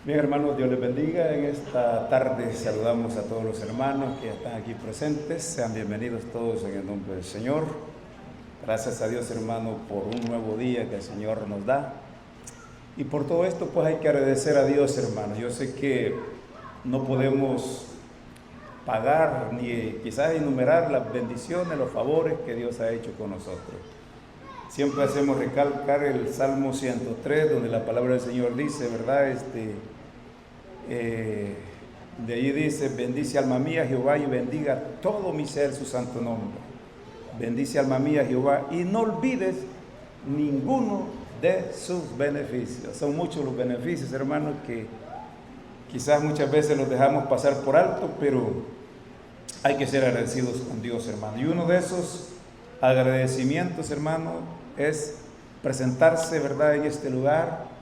Bien, hermanos, Dios les bendiga. En esta tarde saludamos a todos los hermanos que están aquí presentes. Sean bienvenidos todos en el nombre del Señor. Gracias a Dios, hermano, por un nuevo día que el Señor nos da. Y por todo esto, pues hay que agradecer a Dios, hermano. Yo sé que no podemos pagar ni quizás enumerar las bendiciones, los favores que Dios ha hecho con nosotros. Siempre hacemos recalcar el Salmo 103, donde la palabra del Señor dice, ¿verdad? De ahí dice, bendice alma mía Jehová y bendiga todo mi ser su santo nombre. Bendice alma mía Jehová y no olvides ninguno de sus beneficios. Son muchos los beneficios, hermanos, que quizás muchas veces los dejamos pasar por alto, pero hay que ser agradecidos con Dios, hermano. Y uno de esos agradecimientos, hermano, es presentarse, ¿verdad?, en este lugar,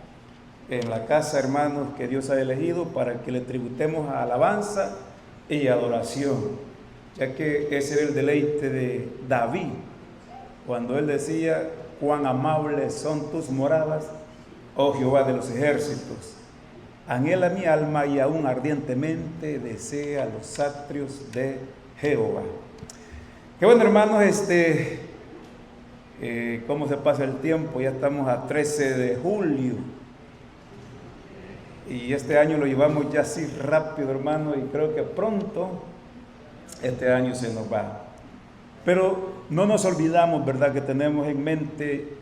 en la casa, hermanos, que Dios ha elegido para que le tributemos alabanza y adoración, ya que ese era el deleite de David, cuando él decía, cuán amables son tus moradas, oh Jehová de los ejércitos. Anhela mi alma y aún ardientemente desea los atrios de Jehová. Qué bueno, hermanos, cómo se pasa el tiempo. Ya estamos a 13 de julio y este año lo llevamos ya así rápido, hermano, y creo que pronto este año se nos va. Pero no nos olvidamos, ¿verdad?, que tenemos en mente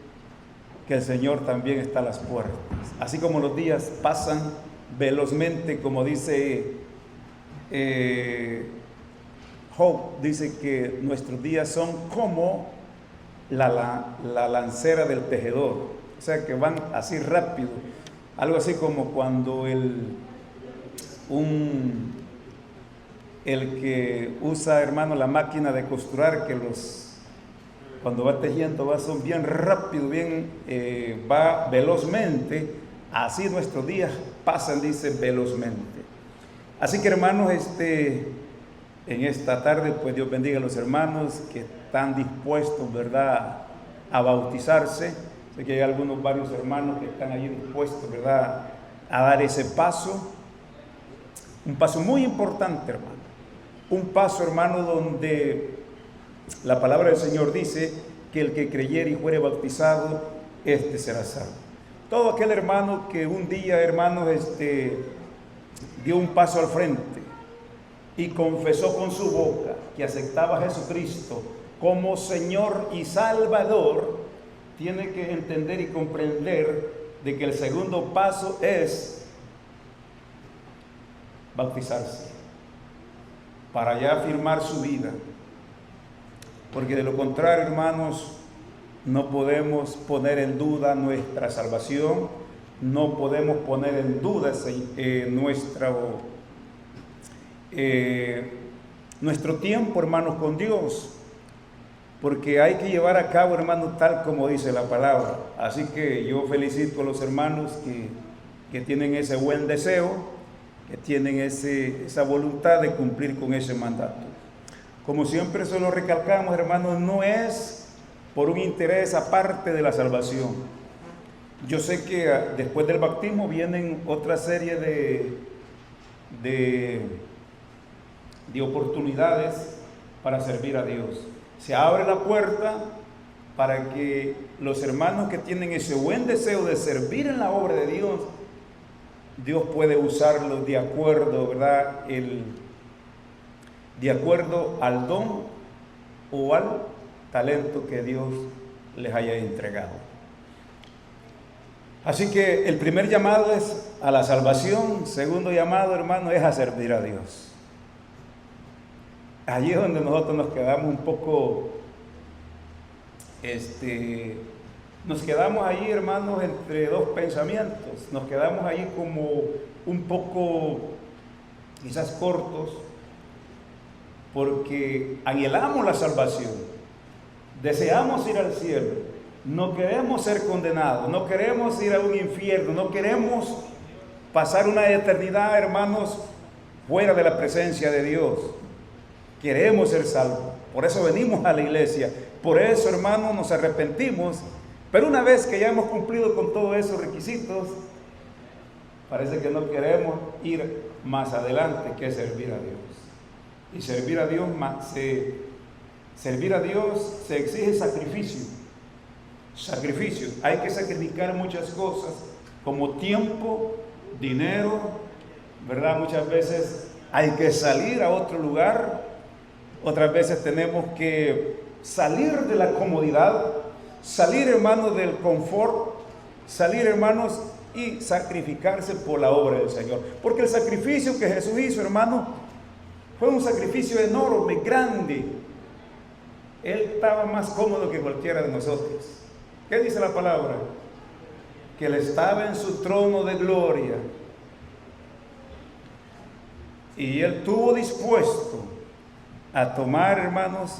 que el Señor también está a las puertas. Así como los días pasan velozmente, como dice Job, dice que nuestros días son como la lancera del tejedor, o sea que van así rápido, algo así como cuando el que usa, hermano, la máquina de costurar, que cuando va tejiendo son bien rápido, va velozmente, así nuestros días pasan, dice, velozmente. Así que, hermanos, en esta tarde, pues Dios bendiga a los hermanos que están dispuestos, ¿verdad?, a bautizarse. Sé que hay varios hermanos que están allí dispuestos, ¿verdad?, a dar ese paso. Un paso muy importante, hermano. Un paso, hermano, donde la palabra del Señor dice que el que creyere y fuere bautizado, será salvo. Todo aquel hermano que un día, hermanos, dio un paso al frente y confesó con su boca que aceptaba a Jesucristo como Señor y Salvador, tiene que entender y comprender de que el segundo paso es bautizarse, para ya afirmar su vida. Porque de lo contrario, hermanos, no podemos poner en duda nuestra salvación, no podemos poner en duda nuestro tiempo, hermanos, con Dios, porque hay que llevar a cabo, hermanos, tal como dice la palabra. Así que yo felicito a los hermanos que tienen ese buen deseo, que tienen esa voluntad de cumplir con ese mandato. Como siempre se lo recalcamos, hermanos, no es por un interés aparte de la salvación. Yo sé que después del bautismo vienen otra serie de oportunidades para servir a Dios. Se abre la puerta para que los hermanos que tienen ese buen deseo de servir en la obra de Dios, Dios puede usarlos de acuerdo, ¿verdad?, de acuerdo al don o al talento que Dios les haya entregado. Así que el primer llamado es a la salvación, segundo llamado, hermano, es a servir a Dios. Allí es donde nosotros nos quedamos un poco, nos quedamos allí, hermanos, entre dos pensamientos, nos quedamos allí como un poco quizás cortos, porque anhelamos la salvación, deseamos ir al cielo, no queremos ser condenados, no queremos ir a un infierno, no queremos pasar una eternidad, hermanos, fuera de la presencia de Dios. Queremos ser salvos, por eso venimos a la iglesia, por eso, hermanos, nos arrepentimos, pero una vez que ya hemos cumplido con todos esos requisitos, parece que no queremos ir más adelante que servir a Dios. Y servir a Dios se exige sacrificio. Sacrificio. Hay que sacrificar muchas cosas, como tiempo, dinero, ¿verdad? Muchas veces hay que salir a otro lugar, otras veces tenemos que salir de la comodidad, salir, hermanos, del confort, salir, hermanos, y sacrificarse por la obra del Señor. Porque el sacrificio que Jesús hizo, hermano, fue un sacrificio enorme, grande. Él estaba más cómodo que cualquiera de nosotros. ¿Qué dice la palabra? Que Él estaba en su trono de gloria. Y Él estuvo dispuesto a tomar, hermanos,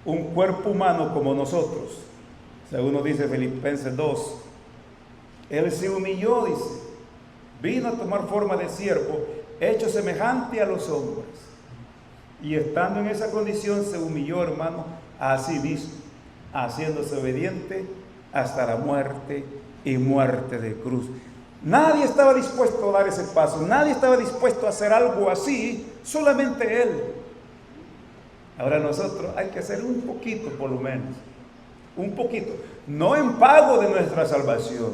un cuerpo humano como nosotros. Según nos dice Filipenses 2. Él se humilló, dice. Vino a tomar forma de siervo, hecho semejante a los hombres. Y estando en esa condición se humilló, hermano, a sí mismo, haciéndose obediente hasta la muerte y muerte de cruz. Nadie estaba dispuesto a dar ese paso, nadie estaba dispuesto a hacer algo así, solamente Él. Ahora nosotros hay que hacer un poquito, por lo menos, un poquito, no en pago de nuestra salvación,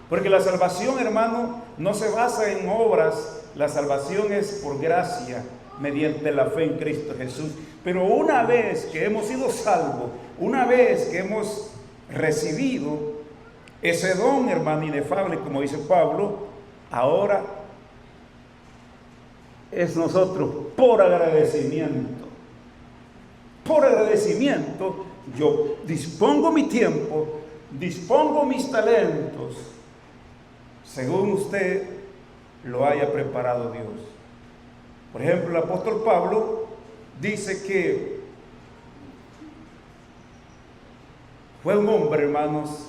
porque la salvación, hermano, no se basa en obras, la salvación es por gracia, mediante la fe en Cristo Jesús. Pero una vez que hemos sido salvos, una vez que hemos recibido ese don, hermano, inefable, como dice Pablo, ahora es nosotros por agradecimiento. Por agradecimiento, yo dispongo mi tiempo, dispongo mis talentos, según usted lo haya preparado Dios. Por ejemplo, el apóstol Pablo dice que fue un hombre, hermanos,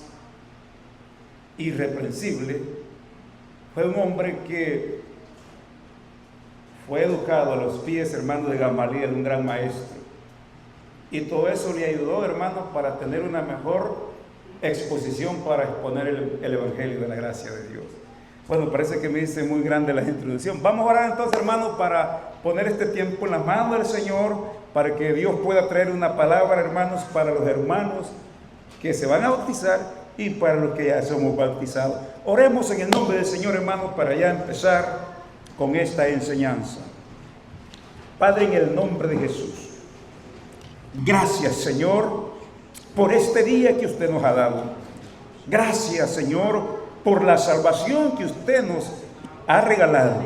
irreprensible, fue un hombre que fue educado a los pies, hermano, de Gamaliel, un gran maestro. Y todo eso le ayudó, hermano, para tener una mejor exposición para exponer el Evangelio de la gracia de Dios. Bueno, parece que me dice muy grande la introducción. Vamos a orar entonces, hermano, para poner este tiempo en las manos del Señor, para que Dios pueda traer una palabra, hermanos, para los hermanos que se van a bautizar y para los que ya somos bautizados. Oremos en el nombre del Señor, hermanos, para ya empezar con esta enseñanza. Padre, en el nombre de Jesús, gracias, Señor, por este día que usted nos ha dado. Gracias, Señor, por la salvación que usted nos ha regalado.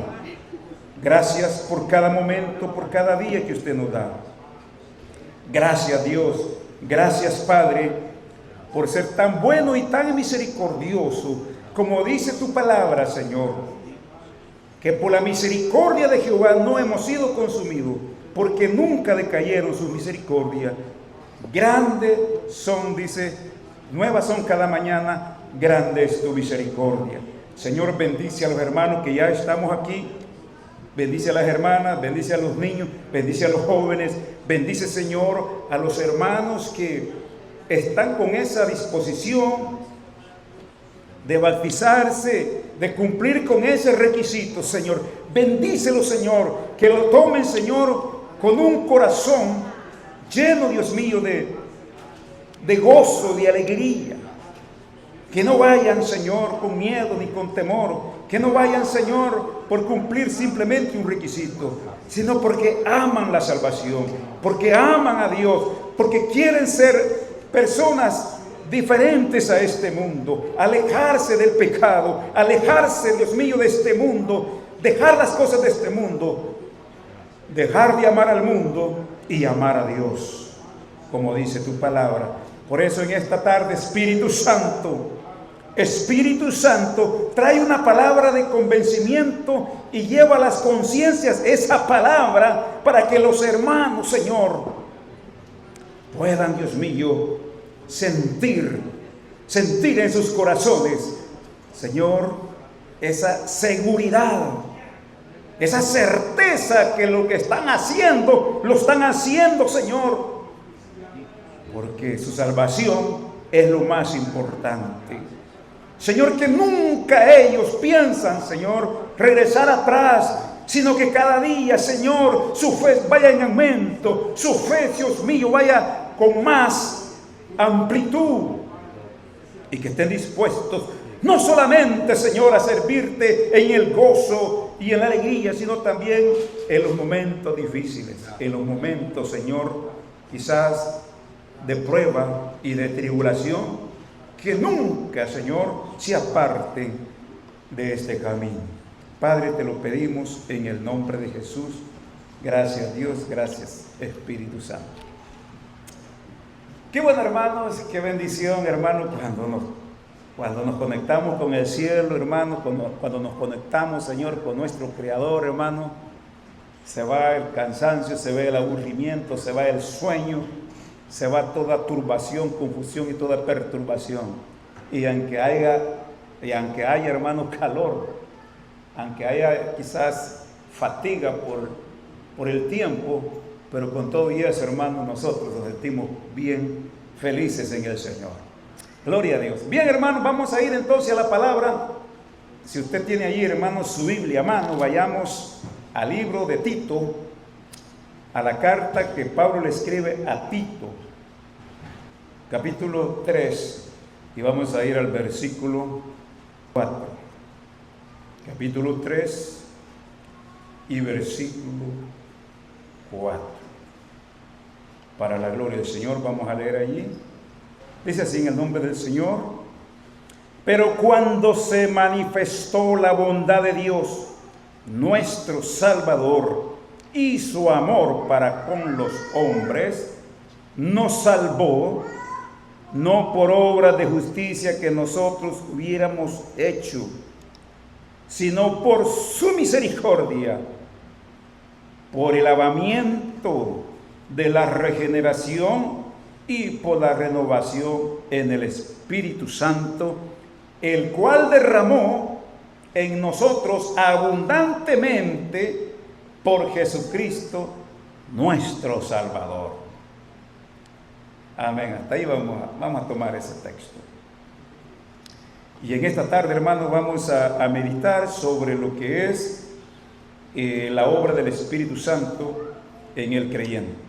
Gracias por cada momento, por cada día que usted nos da. Gracias, Dios. Gracias, Padre, por ser tan bueno y tan misericordioso, como dice tu palabra, Señor, que por la misericordia de Jehová no hemos sido consumidos, porque nunca decayeron sus misericordias. Grandes son, dice, nuevas son cada mañana, grande es tu misericordia. Señor, bendice a los hermanos que ya estamos aquí, bendice a las hermanas, bendice a los niños, bendice a los jóvenes, bendice, Señor, a los hermanos que están con esa disposición de bautizarse, de cumplir con ese requisito, Señor. Bendícelos, Señor, que lo tomen, Señor, con un corazón lleno, Dios mío, de gozo, de alegría. Que no vayan, Señor, con miedo ni con temor. Que no vayan, Señor, por cumplir simplemente un requisito, sino porque aman la salvación, porque aman a Dios, porque quieren ser personas diferentes a este mundo, alejarse del pecado, alejarse, Dios mío, de este mundo, dejar las cosas de este mundo, dejar de amar al mundo y amar a Dios, como dice tu palabra. Por eso en esta tarde, Espíritu Santo, trae una palabra de convencimiento y lleva a las conciencias esa palabra para que los hermanos, Señor, puedan, Dios mío, sentir en sus corazones, Señor, esa seguridad, esa certeza que lo que están haciendo, lo están haciendo, Señor, porque su salvación es lo más importante. Señor, que nunca ellos piensan, Señor, regresar atrás, sino que cada día, Señor, su fe vaya en aumento, su fe, Dios mío, vaya con más amplitud, y que estén dispuestos no solamente, Señor, a servirte en el gozo y en la alegría, sino también en los momentos difíciles, en los momentos, Señor, quizás de prueba y de tribulación, que nunca, Señor, se aparten de este camino. Padre, te lo pedimos en el nombre de Jesús. Gracias, Dios, gracias, Espíritu Santo. Qué bueno, hermanos, qué bendición, hermano, cuando nos conectamos con el cielo, hermano, cuando nos conectamos, Señor, con nuestro Creador, hermano, se va el cansancio, se va el aburrimiento, se va el sueño, se va toda turbación, confusión y toda perturbación. Y aunque haya, hermano, calor, aunque haya quizás fatiga por el tiempo, pero con todo y eso, hermano, nosotros nos sentimos bien felices en el Señor. Gloria a Dios. Bien, hermano, vamos a ir entonces a la palabra. Si usted tiene allí, hermano, su Biblia a mano, vayamos al libro de Tito, a la carta que Pablo le escribe a Tito, capítulo 3, y vamos a ir al versículo 4. Capítulo 3 y versículo 4. Para la gloria del Señor, vamos a leer allí. Dice así en el nombre del Señor: pero cuando se manifestó la bondad de Dios, nuestro Salvador, y su amor para con los hombres, nos salvó, no por obras de justicia que nosotros hubiéramos hecho, sino por su misericordia, por el lavamiento de la regeneración y por la renovación en el Espíritu Santo, el cual derramó en nosotros abundantemente por Jesucristo nuestro Salvador. Amén. Hasta ahí vamos a tomar ese texto. Y en esta tarde, hermanos, vamos a meditar sobre lo que es la obra del Espíritu Santo en el creyente.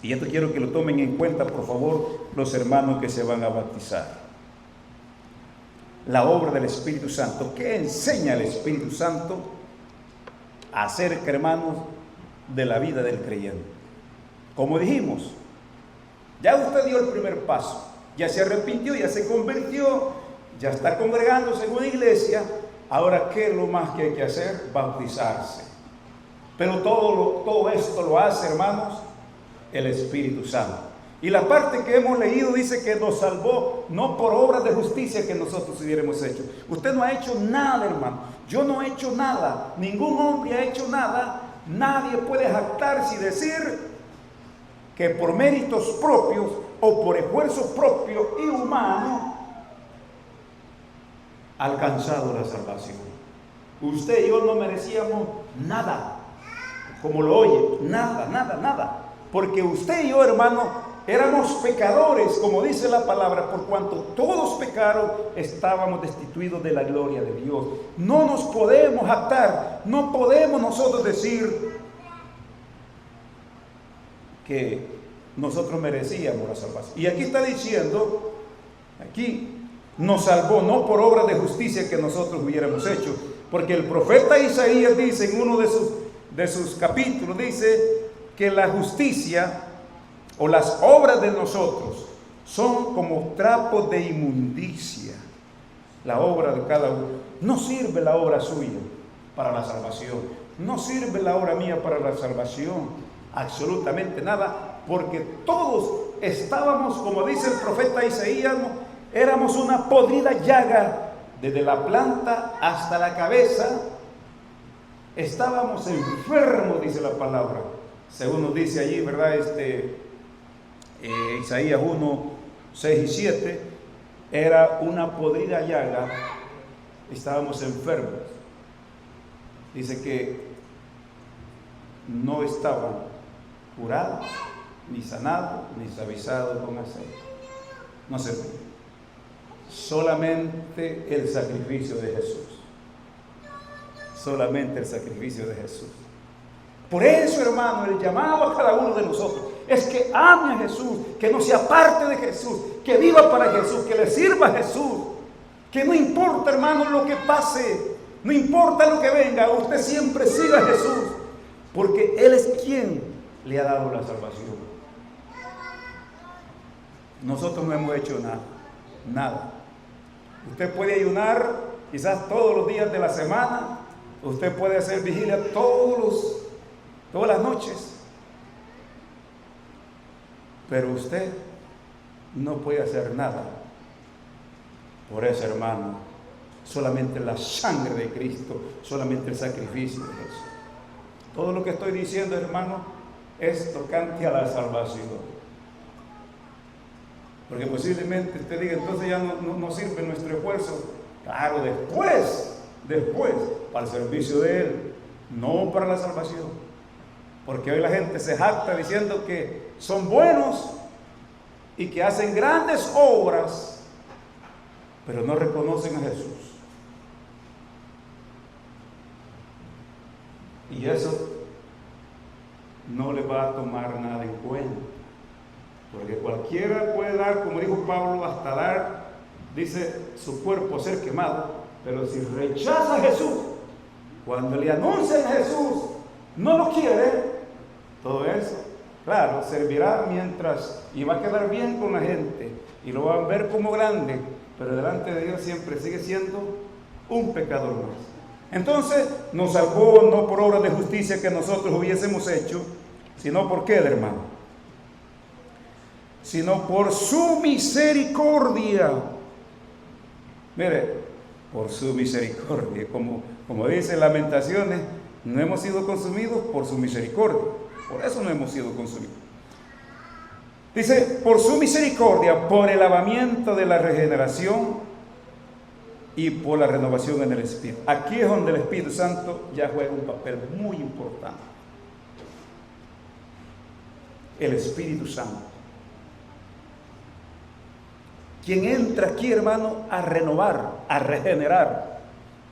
Y esto quiero que lo tomen en cuenta, por favor, los hermanos que se van a bautizar. La obra del Espíritu Santo. ¿Qué enseña el Espíritu Santo acerca, hermanos, de la vida del creyente? Como dijimos, ya usted dio el primer paso, ya se arrepintió, ya se convirtió, ya está congregándose en una iglesia. Ahora, ¿qué es lo más que hay que hacer? Bautizarse. Pero todo esto lo hace, hermanos, el Espíritu Santo. Y la parte que hemos leído dice que nos salvó no por obras de justicia que nosotros hubiéramos hecho. Usted no ha hecho nada, hermano. Yo no he hecho nada. Ningún hombre ha hecho nada. Nadie puede jactarse y decir que por méritos propios o por esfuerzo propio y humano ha alcanzado la salvación. Usted y yo no merecíamos nada. Como lo oye, nada. Porque usted y yo, hermano, éramos pecadores, como dice la palabra, por cuanto todos pecaron, estábamos destituidos de la gloria de Dios. No nos podemos jactar, no podemos nosotros decir que nosotros merecíamos la salvación. Y aquí está diciendo, aquí nos salvó no por obras de justicia que nosotros hubiéramos hecho, porque el profeta Isaías dice en uno de sus capítulos, dice que la justicia o las obras de nosotros son como trapos de inmundicia. La obra de cada uno. No sirve la obra suya para la salvación. No sirve la obra mía para la salvación. Absolutamente nada. Porque todos estábamos, como dice el profeta Isaías, éramos una podrida llaga. Desde la planta hasta la cabeza. Estábamos enfermos, dice la palabra. Según nos dice allí, ¿verdad? Isaías 1, 6 y 7, era una podrida llaga, estábamos enfermos. Dice que no estaban curados, ni sanados, ni suavizados con aceite. No servían. solamente el sacrificio de Jesús. Solamente el sacrificio de Jesús. Por eso, hermano, el llamado a cada uno de nosotros es que ame a Jesús, que no se aparte de Jesús, que viva para Jesús, que le sirva a Jesús, que no importa, hermano, lo que pase, no importa lo que venga, usted siempre siga a Jesús, porque Él es quien le ha dado la salvación. Nosotros no hemos hecho nada. Usted puede ayunar quizás todos los días de la semana, usted puede hacer vigilia todas las noches, pero usted no puede hacer nada. Por eso, hermano, solamente la sangre de Cristo, solamente el sacrificio de Jesús. Todo lo que estoy diciendo, hermano, es tocante a la salvación. Porque posiblemente usted diga, entonces ya no sirve nuestro esfuerzo. Claro, después, para el servicio de Él, no para la salvación. Porque hoy la gente se jacta diciendo que son buenos y que hacen grandes obras, pero no reconocen a Jesús. Y eso no le va a tomar nada en cuenta. Porque cualquiera puede dar, como dijo Pablo, hasta dar, dice, su cuerpo ser quemado, pero si rechaza a Jesús, cuando le anuncian a Jesús, no lo quiere, todo eso, claro, servirá mientras, y va a quedar bien con la gente, y lo van a ver como grande, pero delante de Dios siempre sigue siendo un pecador más. Entonces, nos salvó no por obras de justicia que nosotros hubiésemos hecho, sino por qué, hermano, sino por su misericordia. Mire, por su misericordia, como dice Lamentaciones, no hemos sido consumidos por su misericordia, por eso no hemos sido consumidos. Dice, por su misericordia, por el lavamiento de la regeneración y por la renovación en el Espíritu. Aquí es donde el Espíritu Santo ya juega un papel muy importante. El Espíritu Santo. Quien entra aquí, hermano, a renovar, a regenerar.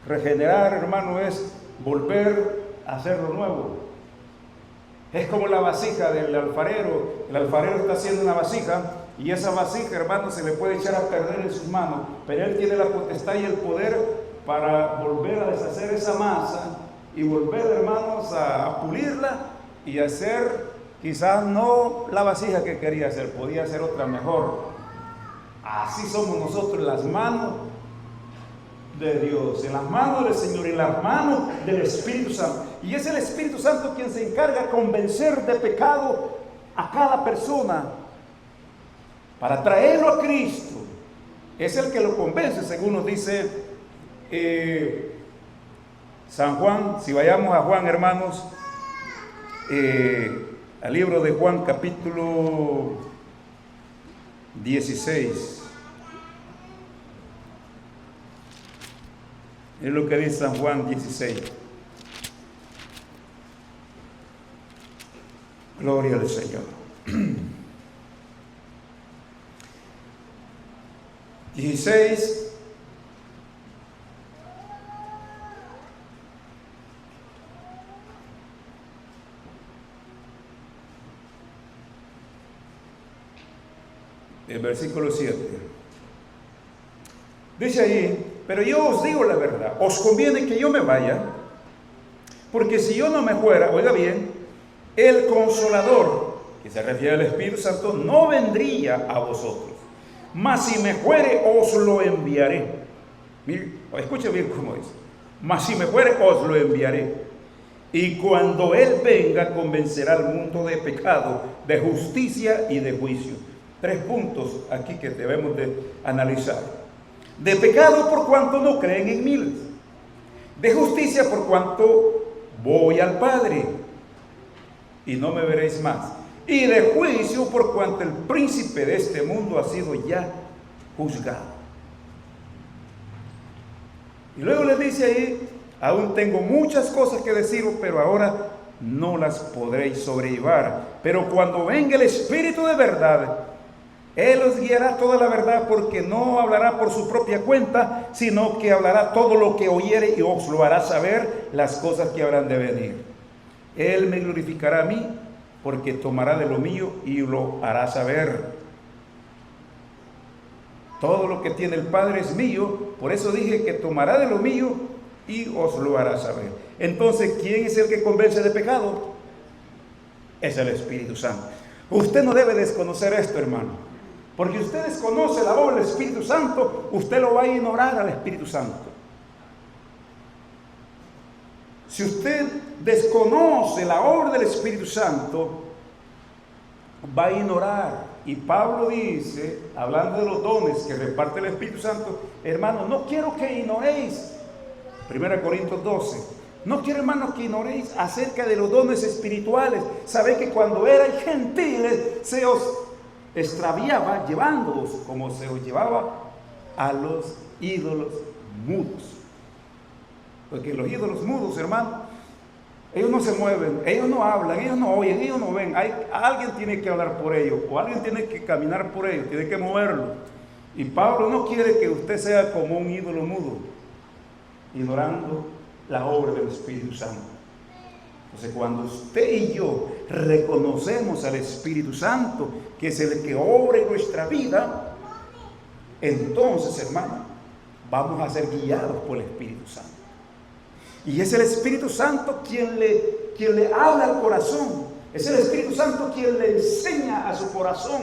Regenerar, hermano, es volver a hacer lo nuevo. Es como la vasija del alfarero. El alfarero está haciendo una vasija y esa vasija, hermano, se le puede echar a perder en sus manos, pero él tiene la potestad y el poder para volver a deshacer esa masa y volver, hermanos, a pulirla y hacer, quizás no la vasija que quería hacer, podía hacer otra mejor. Así somos nosotros en las manos de Dios, en las manos del Señor, en las manos del Espíritu Santo. Y es el Espíritu Santo quien se encarga de convencer de pecado a cada persona para traerlo a Cristo. Es el que lo convence, según nos dice San Juan. Si vayamos a Juan, hermanos, al libro de Juan, capítulo 16. Es lo que dice San Juan 16. Gloria al Señor. 16. El versículo 7. Dice ahí, pero yo os digo la verdad, os conviene que yo me vaya, porque si yo no me fuera, oiga bien, el Consolador, que se refiere al Espíritu Santo, no vendría a vosotros, mas si me fuere, os lo enviaré. Mire, escuche bien cómo dice, mas si me fuere, os lo enviaré. Y cuando Él venga, convencerá al mundo de pecado, de justicia y de juicio. 3 puntos aquí que debemos de analizar. De pecado por cuanto no creen en mí. De justicia por cuanto voy al Padre y no me veréis más. Y de juicio por cuanto el príncipe de este mundo ha sido ya juzgado. Y luego le dice ahí, aún tengo muchas cosas que deciros, pero ahora no las podréis sobrellevar. Pero cuando venga el Espíritu de verdad, Él os guiará toda la verdad, porque no hablará por su propia cuenta, sino que hablará todo lo que oyere y os lo hará saber las cosas que habrán de venir. Él me glorificará a mí, porque tomará de lo mío y lo hará saber. Todo lo que tiene el Padre es mío, por eso dije que tomará de lo mío y os lo hará saber. Entonces, ¿quién es el que convence de pecado? Es el Espíritu Santo. Usted no debe desconocer esto, hermano. Porque usted desconoce la obra del Espíritu Santo, usted lo va a ignorar al Espíritu Santo. Si usted desconoce la obra del Espíritu Santo, va a ignorar. Y Pablo dice, hablando de los dones que reparte el Espíritu Santo, hermano, no quiero que ignoréis, 1 Corintios 12, no quiero, hermanos, que ignoréis acerca de los dones espirituales. Sabéis que cuando erais gentiles se os extraviaba llevándoos como se os llevaba a los ídolos mudos. Porque los ídolos mudos, hermano, ellos no se mueven, ellos no hablan, ellos no oyen, ellos no ven. Alguien tiene que hablar por ellos, o alguien tiene que caminar por ellos, tiene que moverlo. Y Pablo no quiere que usted sea como un ídolo mudo, ignorando la obra del Espíritu Santo. Entonces, cuando usted y yo reconocemos al Espíritu Santo, que es el que obra en nuestra vida, entonces, hermano, vamos a ser guiados por el Espíritu Santo. Y es el Espíritu Santo quien le habla al corazón. Es el Espíritu Santo quien le enseña a su corazón.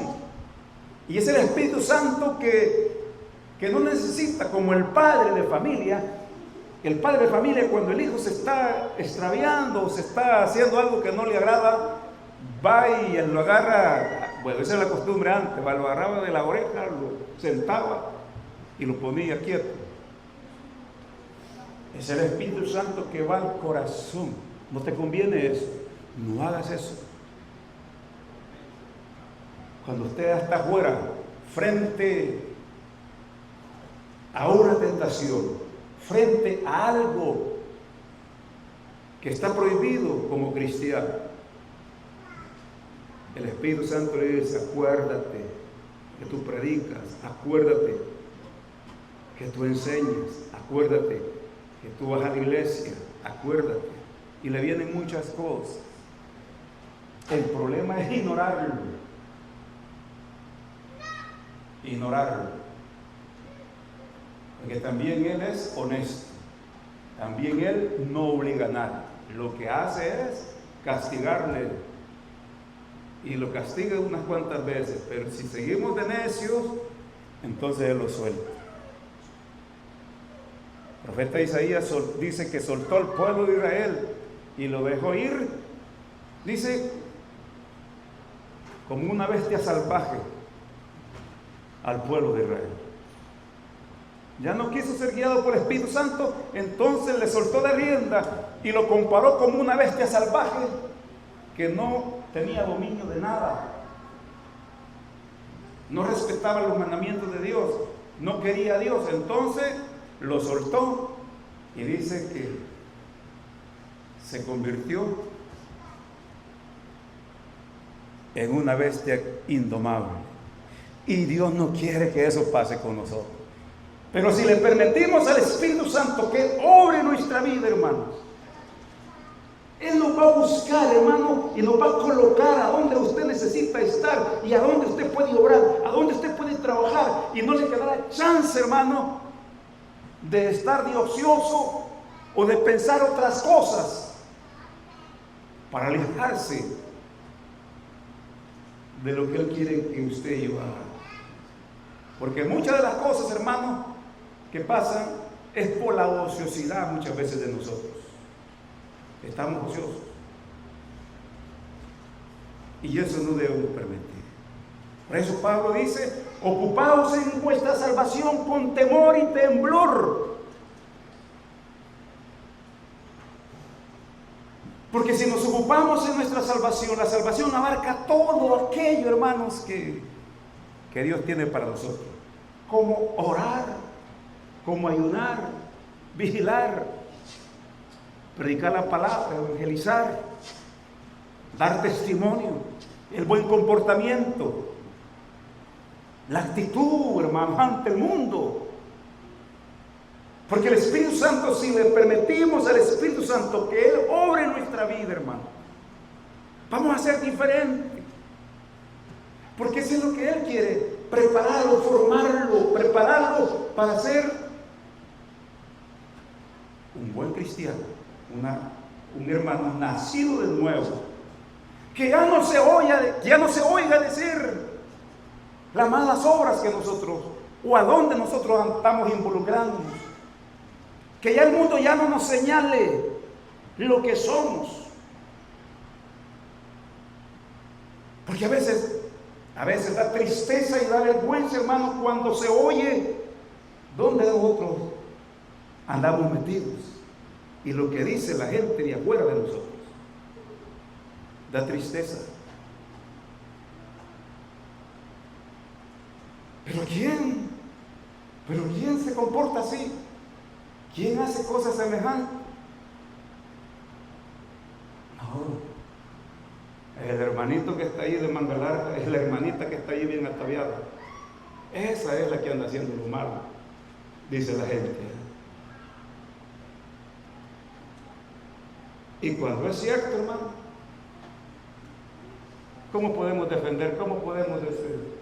Y es el Espíritu Santo que no necesita, como el padre de familia. El padre de familia, cuando el hijo se está extraviando o se está haciendo algo que no le agrada, va y lo agarra. Bueno, esa es la costumbre antes, lo agarraba de la oreja, lo sentaba y lo ponía quieto. Es el Espíritu Santo que va al corazón. No te conviene eso, no hagas eso. Cuando usted está afuera, frente a una tentación, frente a algo que está prohibido como cristiano, el Espíritu Santo le dice: acuérdate que tú predicas, acuérdate que tú enseñas, acuérdate que tú vas a la iglesia, acuérdate. Y le vienen muchas cosas. El problema es ignorarlo. Porque también Él es honesto. También Él no obliga a nadie. Lo que hace es castigarle. Y lo castiga unas cuantas veces. Pero si seguimos de necios, entonces Él lo suelta. El profeta Isaías dice que soltó al pueblo de Israel y lo dejó ir, dice, como una bestia salvaje al pueblo de Israel. Ya no quiso ser guiado por el Espíritu Santo, entonces le soltó la rienda y lo comparó como una bestia salvaje que no tenía dominio de nada, no respetaba los mandamientos de Dios, no quería a Dios. Entonces lo soltó y dice que se convirtió en una bestia indomable. Y Dios no quiere que eso pase con nosotros. Pero si le permitimos al Espíritu Santo que obre nuestra vida, hermanos, Él nos va a buscar, hermano, y nos va a colocar a donde usted necesita estar y a donde usted puede obrar, a donde usted puede trabajar, y no le quedará chance, hermano, de estar de ocioso o de pensar otras cosas para alejarse de lo que Él quiere que usted y yo haga. Porque muchas de las cosas, hermano, que pasan es por la ociosidad muchas veces de nosotros. Estamos ociosos. Y eso no debemos permitir. Por eso Pablo dice: ocupaos en vuestra salvación con temor y temblor. Porque si nos ocupamos en nuestra salvación, la salvación abarca todo aquello, hermanos, que Dios tiene para nosotros. Como orar, como ayunar, vigilar, predicar la palabra, evangelizar, dar testimonio, el buen comportamiento. la actitud, hermano, ante el mundo. Porque el Espíritu Santo, si le permitimos al Espíritu Santo que Él obre en nuestra vida, hermano, vamos a ser diferentes. Porque eso es lo que Él quiere, prepararlo, formarlo, prepararlo para ser un buen cristiano, un hermano nacido de nuevo, que ya no se oiga decir las malas obras que nosotros, o a dónde nosotros estamos involucrándonos, que ya el mundo ya no nos señale lo que somos, porque a veces da tristeza y da vergüenza, hermano, cuando se oye dónde nosotros andamos metidos y lo que dice la gente de afuera de nosotros. Da tristeza. ¿Pero quién se comporta así? ¿Quién hace cosas semejantes? No. El hermanito que está ahí de manga larga, es la hermanita que está ahí bien ataviada. Esa es la que anda haciendo lo malo, dice la gente. Y cuando es cierto, hermano, ¿cómo podemos defender? ¿Cómo podemos decir?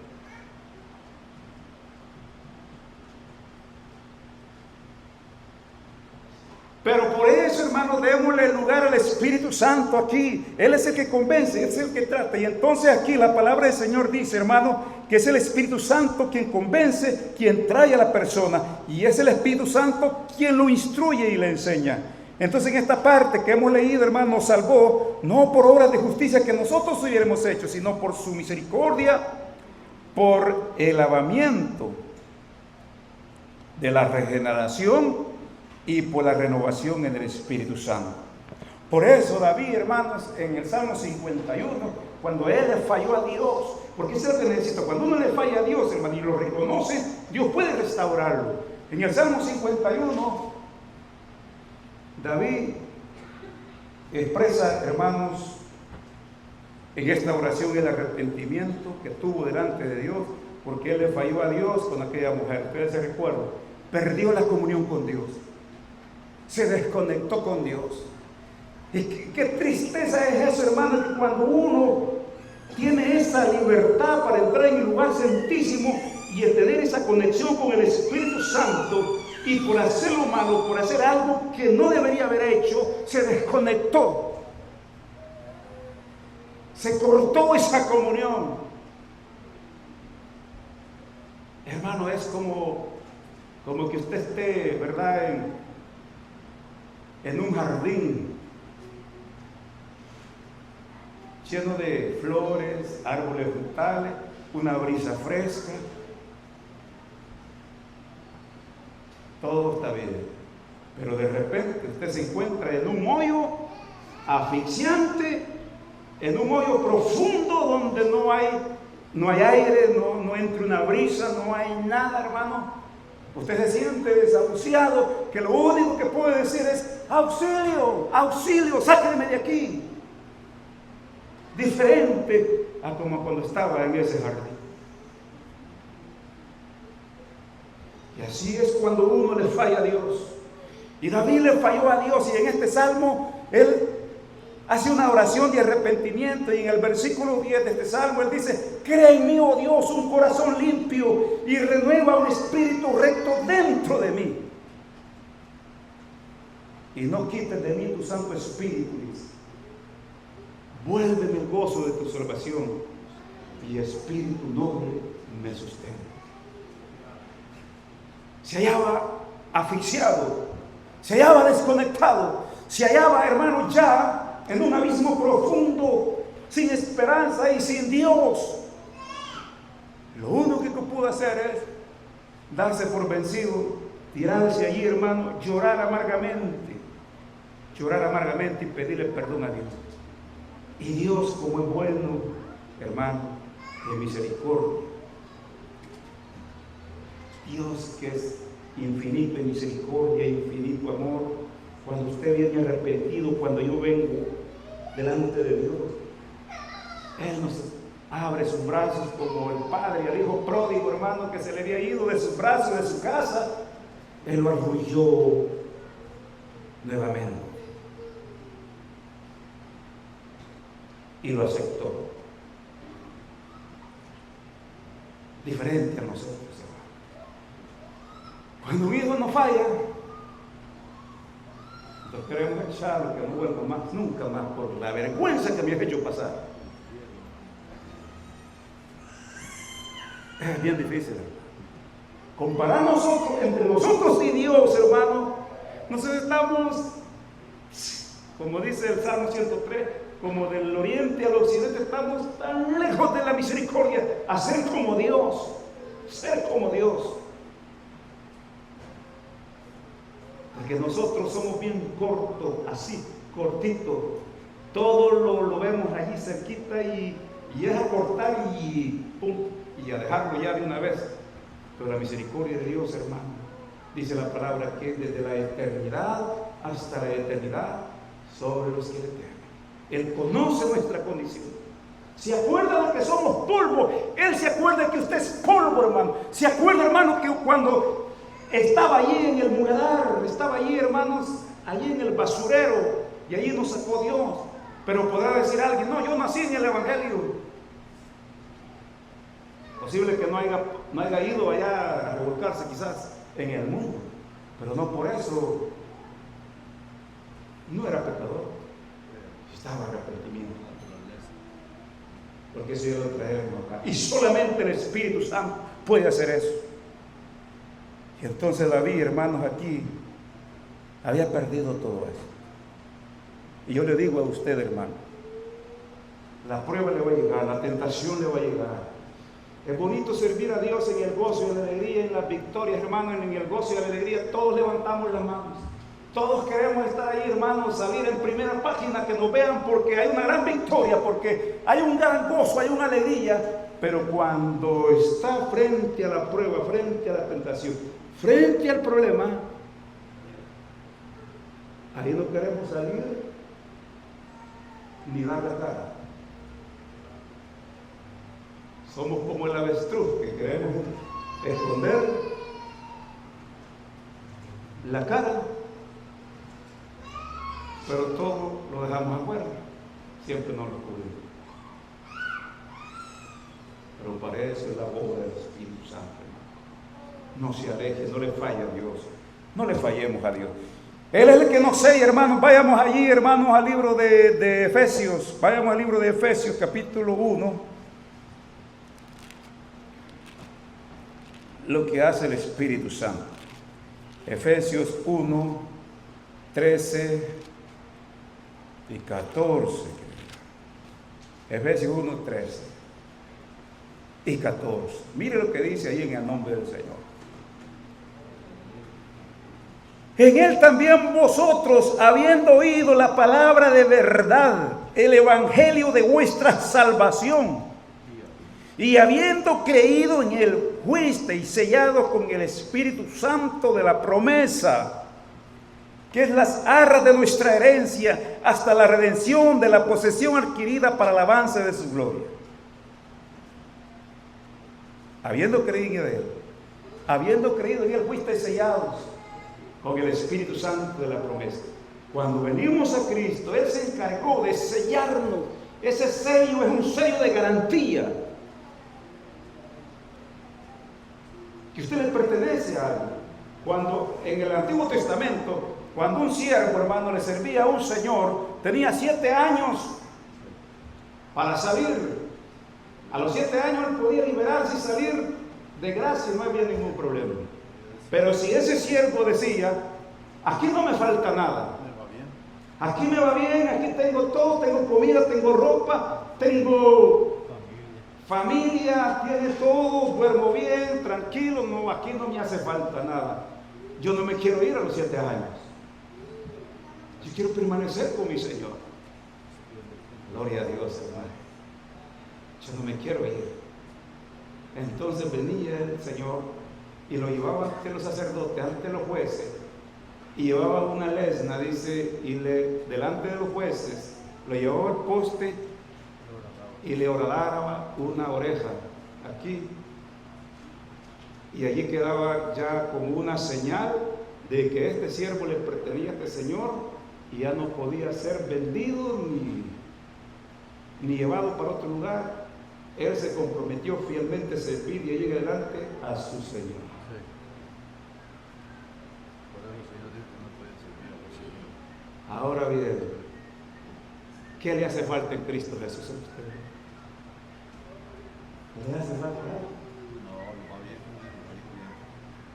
Pero por eso, hermano, démosle lugar al Espíritu Santo aquí. Él es el que convence, es el que trata. Y entonces aquí la palabra del Señor dice, hermano, que es el Espíritu Santo quien convence, quien trae a la persona. Y es el Espíritu Santo quien lo instruye y le enseña. Entonces en esta parte que hemos leído, hermano, nos salvó, no por obras de justicia que nosotros hubiéramos hecho, sino por su misericordia, por el lavamiento de la regeneración y por la renovación en el Espíritu Santo. Por eso David, hermanos, en el Salmo 51, cuando él le falló a Dios, porque eso es lo que necesita, cuando uno le falla a Dios, hermano, y lo reconoce, Dios puede restaurarlo. En el Salmo 51, David expresa, hermanos, en esta oración el arrepentimiento que tuvo delante de Dios, porque él le falló a Dios con aquella mujer. Ustedes se recuerdan, perdió la comunión con Dios, se desconectó con Dios. Y qué tristeza es eso, hermano, que cuando uno tiene esa libertad para entrar en el lugar santísimo y tener esa conexión con el Espíritu Santo, y por hacer lo malo, por hacer algo que no debería haber hecho, se desconectó, se cortó esa comunión. Hermano, es como que usted esté, ¿verdad?, en un jardín lleno de flores, árboles frutales, una brisa fresca, todo está bien, pero de repente usted se encuentra en un hoyo asfixiante, en un hoyo profundo donde no hay aire, no entra una brisa, no hay nada, hermano. Usted se siente desahuciado, que lo único que puede decir es: auxilio, auxilio, sáquenme de aquí. Diferente a como cuando estaba en ese jardín. Y así es cuando uno le falla a Dios. Y David le falló a Dios, y en este salmo él hace una oración de arrepentimiento, y en el versículo 10 de este salmo él dice: crea en mí, oh Dios, un corazón limpio y renueva un espíritu recto dentro de mí. Y no quites de mí tu Santo Espíritu, dice. Vuélveme el gozo de tu salvación, y espíritu noble me sostenga. Se hallaba asfixiado, se hallaba desconectado, se hallaba, hermano, ya en un abismo profundo, sin esperanza y sin Dios. Lo único que pudo hacer es darse por vencido, tirarse allí, hermano, llorar amargamente y pedirle perdón a Dios. Y Dios, como es bueno, hermano, de misericordia, Dios que es infinito en misericordia, infinito amor, cuando usted viene arrepentido, cuando yo vengo delante de Dios, Él nos abre sus brazos como el padre al hijo pródigo, hermano, que se le había ido de sus brazos, de su casa. Él lo arrulló nuevamente y lo aceptó. Diferente a nosotros, hermano. Cuando un hijo nos falla, nosotros queremos echarlo, que no vuelva más, nunca más, por la vergüenza que me ha hecho pasar. Es bien difícil. Comparar nosotros, entre nosotros y Dios, hermano, nosotros estamos, como dice el Salmo 103, como del oriente al occidente, estamos tan lejos de la misericordia, a ser como Dios, ser como Dios. Porque nosotros somos bien cortos, así, cortito. Todo lo vemos allí cerquita y es a cortar y pum, y a dejarlo ya de una vez. Pero la misericordia de Dios, hermano, dice la palabra que es desde la eternidad hasta la eternidad sobre los que le temen. Él conoce nuestra condición. Se acuerda de que somos polvo. Él se acuerda que usted es polvo, hermano. Se acuerda, hermano, que cuando estaba allí en el muladar, estaba allí, hermanos, allí en el basurero, y allí nos sacó Dios. Pero podrá decir alguien, no, yo nací en el Evangelio. Posible que no haya ido allá a revolcarse quizás en el mundo, pero no por eso no era pecador, estaba arrepentimiento. Porque eso ya lo traemos acá. Y solamente el Espíritu Santo puede hacer eso. Y entonces David, hermanos, aquí había perdido todo eso. Y yo le digo a usted, hermano, la prueba le va a llegar, la tentación le va a llegar. Es bonito servir a Dios en el gozo y la alegría, en las victorias, hermanos, en el gozo y la alegría. Todos levantamos las manos. Todos queremos estar ahí, hermanos, salir en primera página, que nos vean, porque hay una gran victoria, porque hay un gran gozo, hay una alegría. Pero cuando está frente a la prueba, frente a la tentación, frente al problema, ahí no queremos salir ni dar la cara. Somos como el avestruz, que queremos esconder la cara, pero todo lo dejamos afuera, siempre nos lo cubrimos. Pero para eso es la obra del Espíritu Santo, hermano. No se aleje, no le falle a Dios, no le fallemos a Dios. Él es el que nos sella, hermanos. Vayamos allí, hermanos, al libro de Efesios. Vayamos al libro de Efesios, capítulo 1. Lo que hace el Espíritu Santo. Efesios 1, 13 y 14. Efesios 1, 13 y 14. Mire lo que dice ahí en el nombre del Señor. En Él también vosotros, habiendo oído la palabra de verdad, el evangelio de vuestra salvación, y habiendo creído en Él, fuisteis sellados con el Espíritu Santo de la promesa, que es las arras de nuestra herencia, hasta la redención de la posesión adquirida para el avance de su gloria. Habiendo creído en Él, fuisteis sellados con el Espíritu Santo de la promesa. Cuando venimos a Cristo, Él se encargó de sellarnos. Ese sello es un sello de garantía, que usted le pertenece a alguien. Cuando en el Antiguo Testamento, cuando un siervo, hermano, le servía a un señor, tenía 7 años para salir. A los 7 años él podía liberarse y salir de gracia, no había ningún problema. Pero si ese siervo decía, aquí no me falta nada, aquí me va bien, aquí tengo todo, tengo comida, tengo ropa, tengo familia, tiene todo, duermo bien, tranquilo, no, aquí no me hace falta nada. Yo no me quiero ir a los 7 años. Yo quiero permanecer con mi Señor. Gloria a Dios, hermano. Yo no me quiero ir. Entonces venía el Señor y lo llevaba ante los sacerdotes, ante los jueces, y llevaba una lesna, dice, y delante de los jueces lo llevaba al poste y le horadaba una oreja aquí, y allí quedaba ya como una señal de que este siervo le pertenecía a este señor y ya no podía ser vendido ni llevado para otro lugar. Él se comprometió fielmente a servir y allí en adelante a su Señor. Sí. Por eso el Señor dijo que no pueden servir a los señores. Ahora bien, ¿qué le hace falta en Cristo Jesús a usted? ¿Le hace falta algo? No, lo va bien, lo va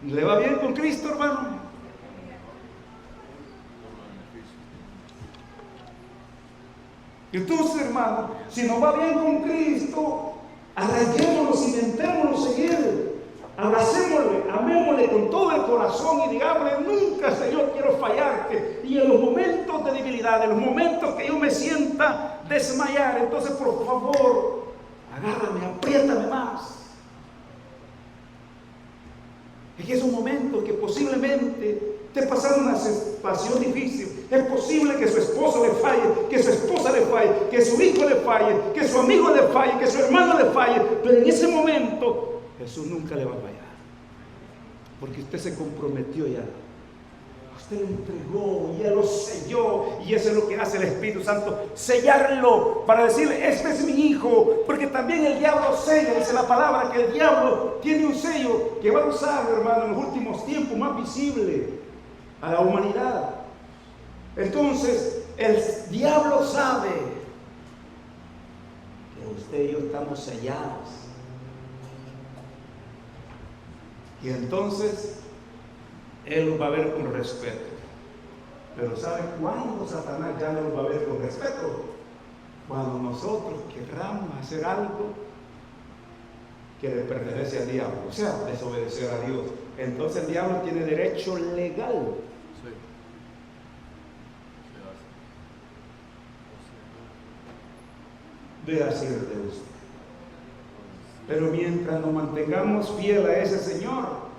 bien. ¿Le va bien con Cristo, hermano? Entonces, hermano, si nos va bien con Cristo, arraiguémonos, cimentémonos en Él, abracémosle, amémosle con todo el corazón y digámosle: nunca, Señor, quiero fallarte. Y en los momentos de debilidad, en los momentos que yo me sienta desmayar, entonces, por favor, agárrame, apriétame más. En esos momentos que posiblemente esté pasando una situación difícil, es posible que su esposo le falle, que su esposa le falle, que su hijo le falle, que su amigo le falle, que su hermano le falle, pero en ese momento Jesús nunca le va a fallar, porque usted se comprometió ya, usted lo entregó y Él lo selló, y eso es lo que hace el Espíritu Santo, sellarlo para decirle: este es mi hijo, porque también el diablo sella, dice la palabra que el diablo tiene un sello que va a usar, hermano, en los últimos tiempos más visible a la humanidad. Entonces el diablo sabe que usted y yo estamos sellados, y entonces Él los va a ver con respeto. Pero ¿sabe cuándo Satanás ya no los va a ver con respeto? Cuando nosotros querramos hacer algo que le pertenece al diablo, o sea, desobedecer a Dios. Entonces el diablo tiene derecho legal de hacer de usted. Pero mientras nos mantengamos fiel a ese Señor,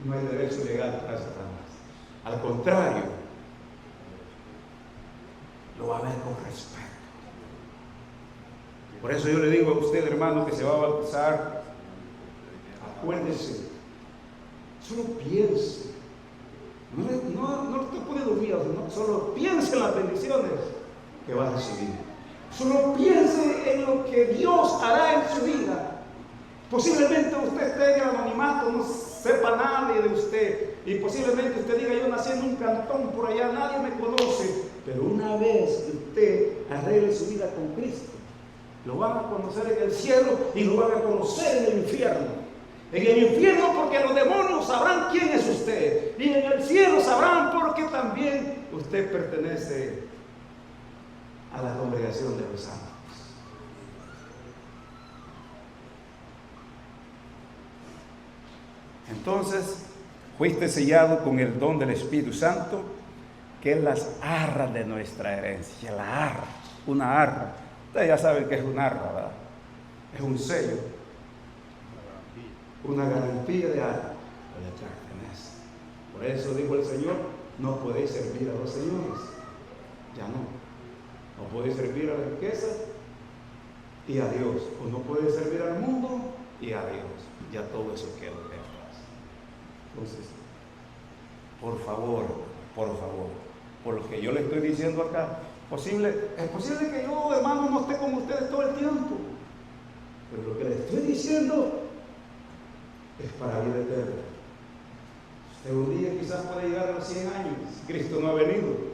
no hay derecho legal para Satanás. Al contrario, lo va a ver con respeto. Por eso yo le digo a usted, hermano, que se va a bautizar, acuérdese, solo piense. No lo estoy poniendo miedo, solo piense en las bendiciones que va a recibir. Solo piense en lo que Dios hará en su vida. Posiblemente usted esté en el anonimato, no sepa nadie de usted, y posiblemente usted diga: yo nací en un cantón por allá, nadie me conoce. Pero una vez que usted arregle su vida con Cristo, lo van a conocer en el cielo y lo van a conocer en el infierno. En el infierno porque los demonios sabrán quién es usted, y en el cielo sabrán porque también usted pertenece a la congregación de los santos. Entonces, fuiste sellado con el don del Espíritu Santo, que es las arras de nuestra herencia. La arra, una arra. Ustedes ya saben que es una arra, ¿verdad? Es un sello, una garantía de algo que le pertenece. Por eso dijo el Señor: no podéis servir a dos señores. Ya no. No podéis servir a la riqueza y a Dios, o no podéis servir al mundo y a Dios. Ya todo eso quedó atrás. Entonces, por favor, por lo que yo le estoy diciendo acá, es posible que yo, hermano, no esté con ustedes todo el tiempo, pero lo que les estoy diciendo es para vida eterna. Usted un día quizás puede llegar a los 100 años, Cristo no ha venido.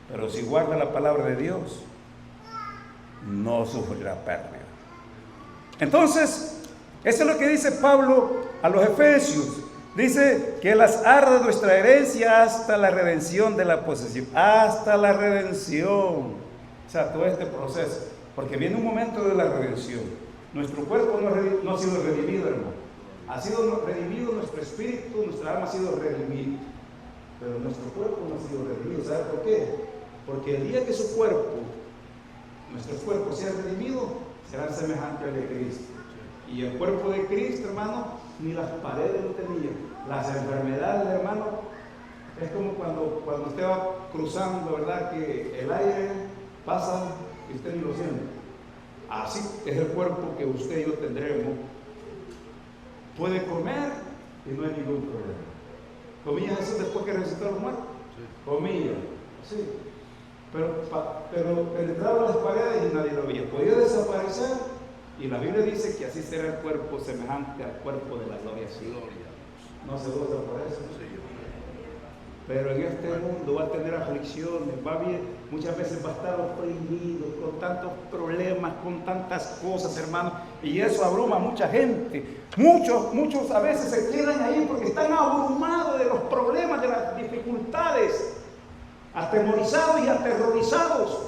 Pero si guarda la palabra de Dios, no sufrirá pérdida. Entonces, eso es lo que dice Pablo a los Efesios. Dice que las arras de nuestra herencia hasta la redención de la posesión. Hasta la redención. O sea, todo este proceso. Porque viene un momento de la redención. Nuestro cuerpo no ha sido redimido, hermano. Ha sido redimido nuestro espíritu, nuestra alma ha sido redimida. Pero nuestro cuerpo no ha sido redimido. ¿Sabe por qué? Porque el día que su cuerpo, nuestro cuerpo sea redimido, será semejante al de Cristo. Y el cuerpo de Cristo, hermano, ni las paredes lo tenían. Las enfermedades, hermano, es como cuando usted va cruzando, ¿verdad? Que el aire pasa y usted ni lo siente. Así es el cuerpo que usted y yo tendremos. Puede comer y no hay ningún problema. ¿Comía Jesús después que resucitó a los muertos? Sí. Comía, sí. Pero penetraba las paredes y nadie lo veía. Podía desaparecer y la Biblia dice que así será el cuerpo semejante al cuerpo de la gloria. Sí. No se desaparece. Sí. Pero en este mundo va a tener aflicciones, va bien, muchas veces va a estar oprimido con tantos problemas, con tantas cosas, hermanos, y eso abruma a mucha gente. Muchos a veces se quedan ahí porque están abrumados de los problemas, de las dificultades, atemorizados y aterrorizados.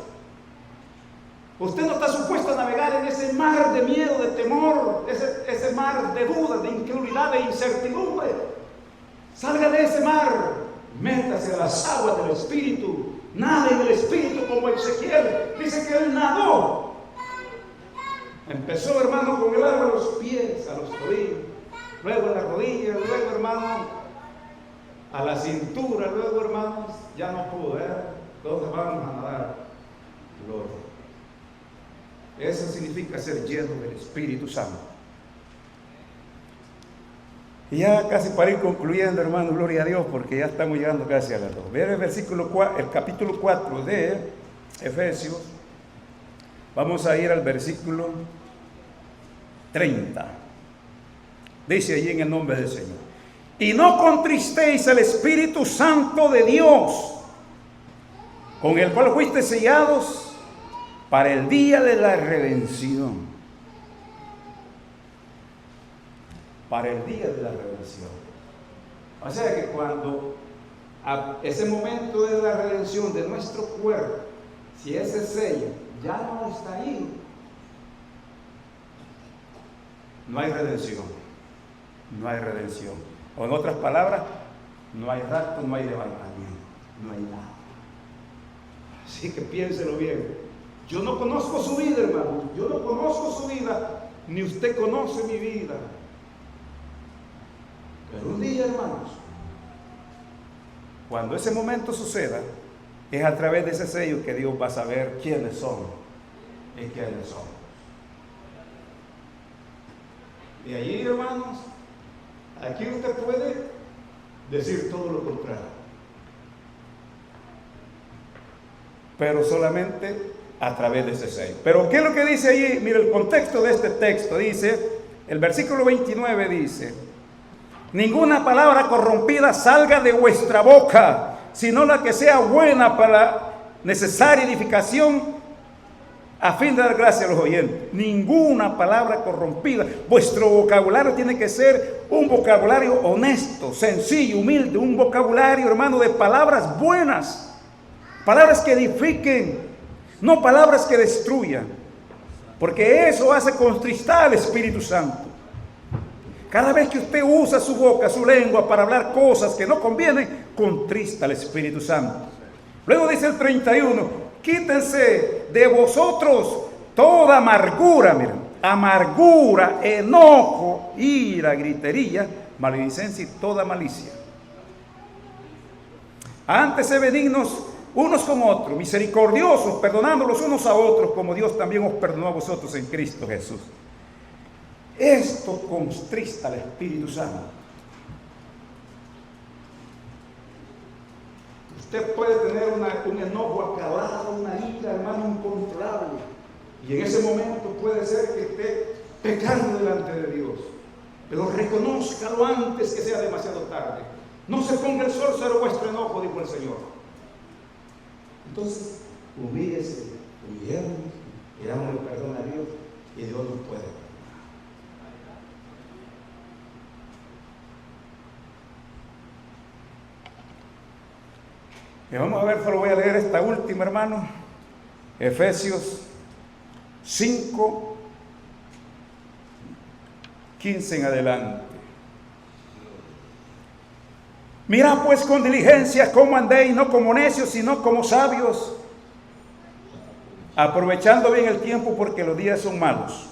Usted no está supuesto a navegar en ese mar de miedo, de temor, ese mar de dudas, de incredulidad, de incertidumbre. Salga de ese mar. Métase a las aguas del Espíritu, nade en el Espíritu como Ezequiel. Dice que él nadó. Empezó, hermano, con el agua a los pies, a los tobillos, luego a las rodillas, luego, hermano, a la cintura, luego, hermanos, ya no pudo ver. Todos vamos a nadar. Gloria. Eso significa ser lleno del Espíritu Santo. Y ya casi para ir concluyendo, hermano, gloria a Dios, porque ya estamos llegando casi a las 2. Vean el capítulo 4 de Efesios. Vamos a ir al versículo 30. Dice allí en el nombre del Señor: y no contristéis el Espíritu Santo de Dios, con el cual fuisteis sellados para el día de la redención. Para el día de la redención. O sea que cuando a ese momento de la redención de nuestro cuerpo, si ese sello ya no está ahí, no hay redención. No hay redención. O en otras palabras, no hay rapto, no hay levantamiento, no hay nada. Así que piénselo bien. Yo no conozco su vida, hermano. Yo no conozco su vida, ni usted conoce mi vida. Pero un día, hermanos, cuando ese momento suceda, es a través de ese sello que Dios va a saber quiénes son y quiénes somos. Y allí, hermanos, aquí usted puede decir todo lo contrario. Pero solamente a través de ese sello. Pero ¿qué es lo que dice allí? Mira el contexto de este texto. Dice, el versículo 29 dice: ninguna palabra corrompida salga de vuestra boca, sino la que sea buena para necesaria edificación, a fin de dar gracia a los oyentes. Ninguna palabra corrompida. Vuestro vocabulario tiene que ser un vocabulario honesto, sencillo, humilde, un vocabulario, hermano, de palabras buenas, palabras que edifiquen, no palabras que destruyan, porque eso hace contristar al Espíritu Santo. Cada vez que usted usa su boca, su lengua para hablar cosas que no convienen, contrista al Espíritu Santo. Luego dice el 31, quítense de vosotros toda amargura, miren, amargura, enojo, ira, gritería, maledicencia y toda malicia. Antes sed benignos unos con otros, misericordiosos, perdonándolos unos a otros, como Dios también os perdonó a vosotros en Cristo Jesús. Esto contrista al Espíritu Santo. Usted puede tener un enojo acalado, una ira, hermano, incontrolable. Y en ese momento puede ser que esté pecando delante de Dios. Pero reconózcalo antes que sea demasiado tarde. No se ponga el sol sobre vuestro enojo, dijo el Señor. Entonces, humíllese, humillémonos, pidámosle perdón a Dios y Dios nos puede perdonar. Y vamos a ver, solo voy a leer esta última, hermano. Efesios 5, 15 en adelante. Mirad pues con diligencia cómo andéis, no como necios, sino como sabios, aprovechando bien el tiempo, porque los días son malos.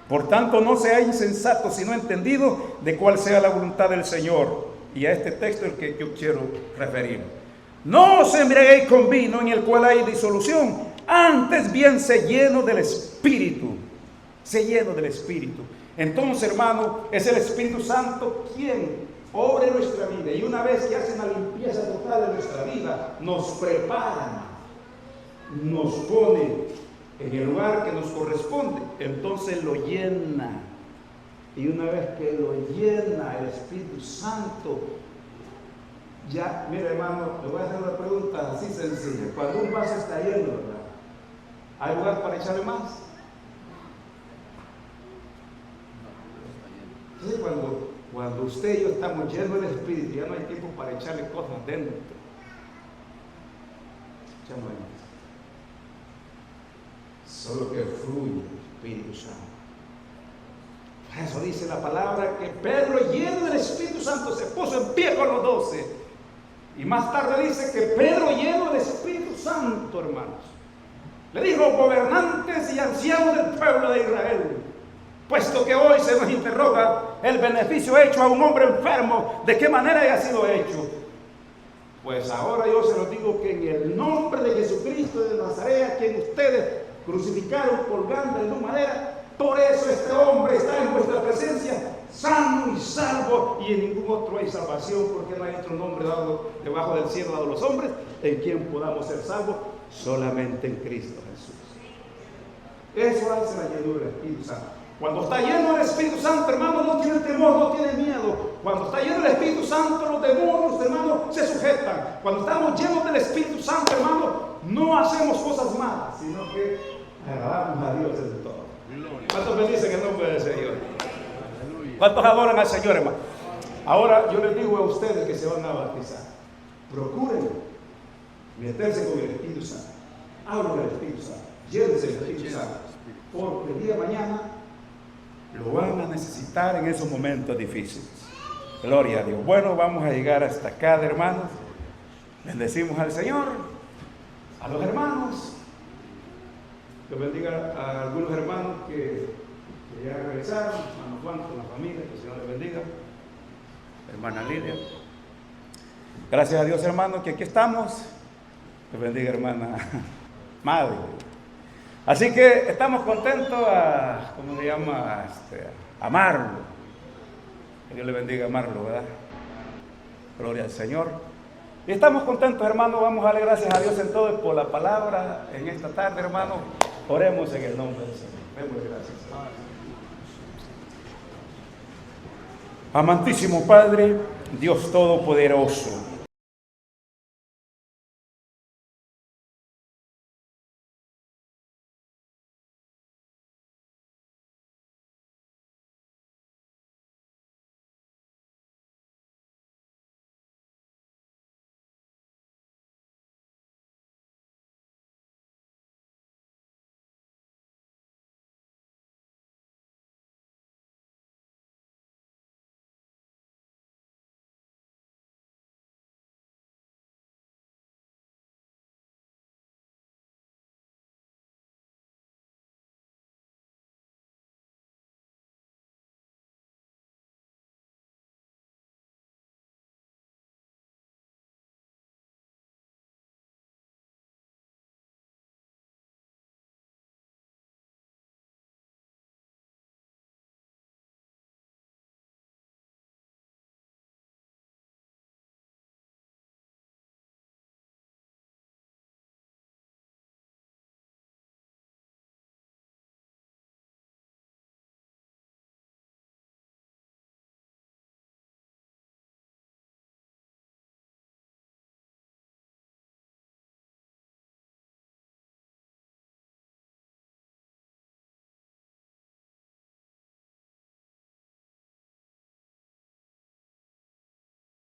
Por tanto, no seáis insensatos, sino entendidos de cuál sea la voluntad del Señor. Y a este texto es el que yo quiero referirme. No os embriaguéis con vino, en el cual hay disolución, Antes bien, sé lleno del Espíritu. Sé lleno del Espíritu. Entonces, hermano, es el Espíritu Santo quien obra en nuestra vida. Y una vez que hace una limpieza total de nuestra vida, nos prepara, nos pone en el lugar que nos corresponde. Entonces lo llena. Y una vez que lo llena el Espíritu Santo, ya, mira hermano, le voy a hacer una pregunta así sencilla. Cuando un vaso está lleno, ¿verdad? ¿Hay lugar para echarle más? Sí, cuando usted y yo estamos llenos del Espíritu, ya no hay tiempo para echarle cosas dentro. Ya no hay más. Solo que fluye el Espíritu Santo. Por eso dice la palabra que Pedro, lleno del Espíritu Santo, se puso en pie con los 12. Y más tarde dice que Pedro, lleno del Espíritu Santo, hermanos, le dijo: gobernantes y ancianos del pueblo de Israel, puesto que hoy se nos interroga el beneficio hecho a un hombre enfermo, ¿de qué manera haya sido hecho? Pues ahora yo se los digo que en el nombre de Jesucristo de Nazaret, a quien ustedes crucificaron colgando en una madera, por eso este hombre está en vuestra presencia, sano y salvo, y en ningún otro hay salvación, porque no hay otro nombre dado debajo del cielo dado a los hombres en quien podamos ser salvos, solamente en Cristo Jesús. Eso hace la llenura del Espíritu Santo. Cuando está lleno del Espíritu Santo, hermano, no tiene temor, no tiene miedo. Cuando está lleno del Espíritu Santo, los demonios, hermano, se sujetan. Cuando estamos llenos del Espíritu Santo, hermano, no hacemos cosas malas, sino que agradamos a Dios en todo. ¿Cuántos bendicen el nombre del Señor? ¿Cuántos adoran al Señor, hermano? Ahora yo les digo a ustedes que se van a bautizar, procuren meterse con el Espíritu Santo. Hablen del Espíritu Santo, llévense del Espíritu Santo, porque el día de mañana lo van a necesitar en esos momentos difíciles. Gloria a Dios. Bueno, vamos a llegar hasta acá, hermanos. Bendecimos al Señor, a los hermanos. Que bendiga a algunos hermanos que ya regresaron, hermano Juan con la familia, que el Señor les bendiga. Hermana Lidia. Gracias a Dios, hermanos, que aquí estamos. Que bendiga, hermana Madre. Así que estamos contentos a, ¿cómo se llama? A amarlo. Que Dios le bendiga, amarlo, ¿verdad? Gloria al Señor. Y estamos contentos, hermanos. Vamos a darle gracias a Dios en todo y por la palabra en esta tarde, hermanos. Oremos en el nombre del Señor. Démosle gracias. Amantísimo Padre, Dios Todopoderoso,